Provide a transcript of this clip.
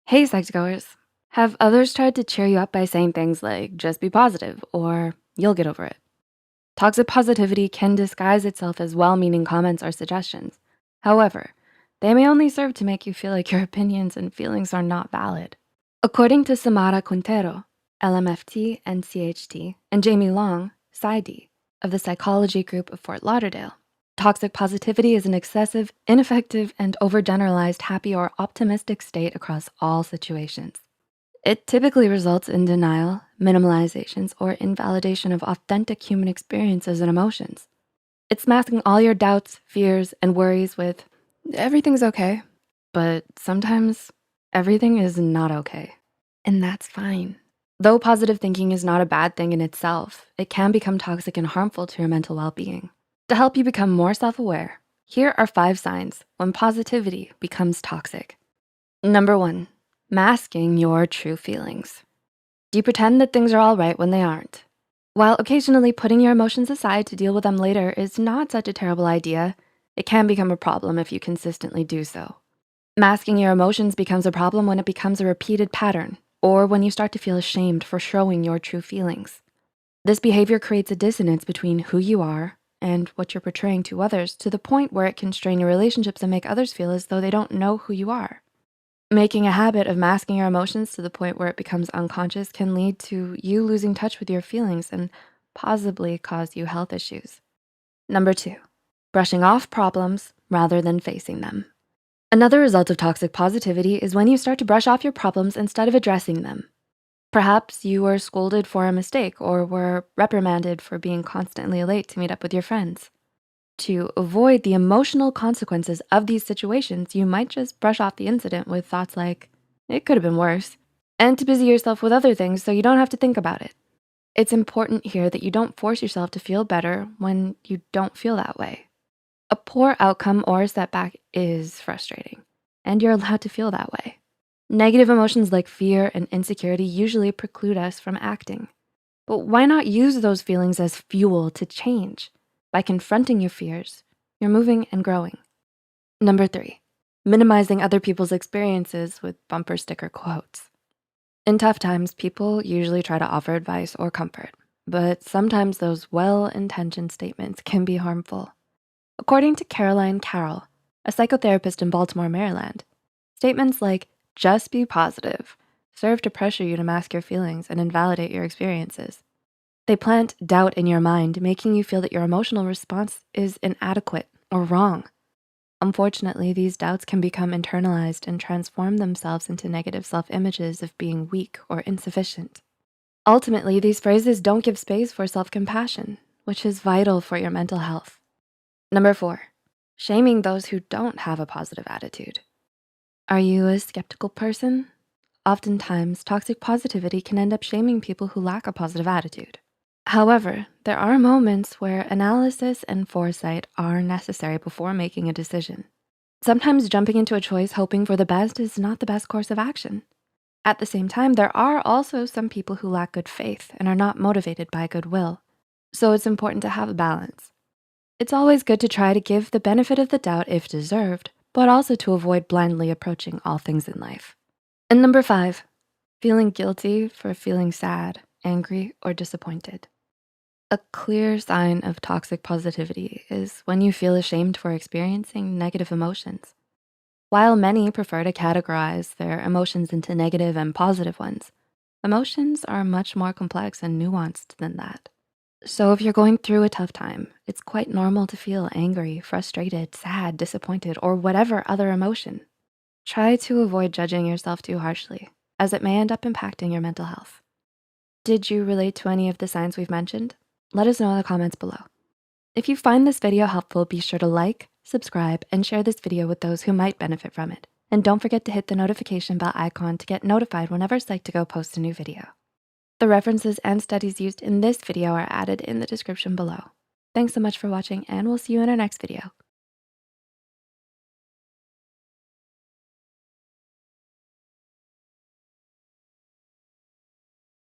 Hey, Psych2Goers. Have others tried to cheer you up by saying things like, just be positive, or you'll get over it? Toxic positivity can disguise itself as well-meaning comments or suggestions. However, they may only serve to make you feel like your opinions and feelings are not valid. According to Samara Quintero, LMFT and CHT, and Jamie Long, PsyD, of the psychology group of Fort Lauderdale, toxic positivity is an excessive, ineffective, and overgeneralized happy or optimistic state across all situations. It typically results in denial, minimalizations, or invalidation of authentic human experiences and emotions. It's masking all your doubts, fears, and worries with, everything's okay. But sometimes everything is not okay, and that's fine. Though positive thinking is not a bad thing in itself, it can become toxic and harmful to your mental well-being. To help you become more self-aware, here are 5 signs when positivity becomes toxic. Number 1, masking your true feelings. Do you pretend that things are all right when they aren't? While occasionally putting your emotions aside to deal with them later is not such a terrible idea, it can become a problem if you consistently do so. Masking your emotions becomes a problem when it becomes a repeated pattern, or when you start to feel ashamed for showing your true feelings. This behavior creates a dissonance between who you are and what you're portraying to others, to the point where it can strain your relationships and make others feel as though they don't know who you are. Making a habit of masking your emotions to the point where it becomes unconscious can lead to you losing touch with your feelings and possibly cause you health issues. Number 2, brushing off problems rather than facing them. Another result of toxic positivity is when you start to brush off your problems instead of addressing them. Perhaps you were scolded for a mistake or were reprimanded for being constantly late to meet up with your friends. To avoid the emotional consequences of these situations, you might just brush off the incident with thoughts like, it could have been worse, and to busy yourself with other things so you don't have to think about it. It's important here that you don't force yourself to feel better when you don't feel that way. A poor outcome or a setback is frustrating, and you're allowed to feel that way. Negative emotions like fear and insecurity usually preclude us from acting. But why not use those feelings as fuel to change? By confronting your fears, you're moving and growing. Number 3, minimizing other people's experiences with bumper sticker quotes. In tough times, people usually try to offer advice or comfort, but sometimes those well-intentioned statements can be harmful. According to Caroline Carroll, a psychotherapist in Baltimore, Maryland, statements like, just be positive, serve to pressure you to mask your feelings and invalidate your experiences. They plant doubt in your mind, making you feel that your emotional response is inadequate or wrong. Unfortunately, these doubts can become internalized and transform themselves into negative self-images of being weak or insufficient. Ultimately, these phrases don't give space for self-compassion, which is vital for your mental health. Number 4, shaming those who don't have a positive attitude. Are you a skeptical person? Oftentimes, toxic positivity can end up shaming people who lack a positive attitude. However, there are moments where analysis and foresight are necessary before making a decision. Sometimes jumping into a choice hoping for the best is not the best course of action. At the same time, there are also some people who lack good faith and are not motivated by goodwill. So it's important to have a balance. It's always good to try to give the benefit of the doubt if deserved, but also to avoid blindly approaching all things in life. And number 5, feeling guilty for feeling sad, angry, or disappointed. A clear sign of toxic positivity is when you feel ashamed for experiencing negative emotions. While many prefer to categorize their emotions into negative and positive ones, emotions are much more complex and nuanced than that. So if you're going through a tough time, it's quite normal to feel angry, frustrated, sad, disappointed, or whatever other emotion. Try to avoid judging yourself too harshly, as it may end up impacting your mental health. Did you relate to any of the signs we've mentioned? Let us know in the comments below. If you find this video helpful, be sure to like, subscribe, and share this video with those who might benefit from it. And don't forget to hit the notification bell icon to get notified whenever Psych2Go posts a new video. The references and studies used in this video are added in the description below. Thanks so much for watching, and we'll see you in our next video.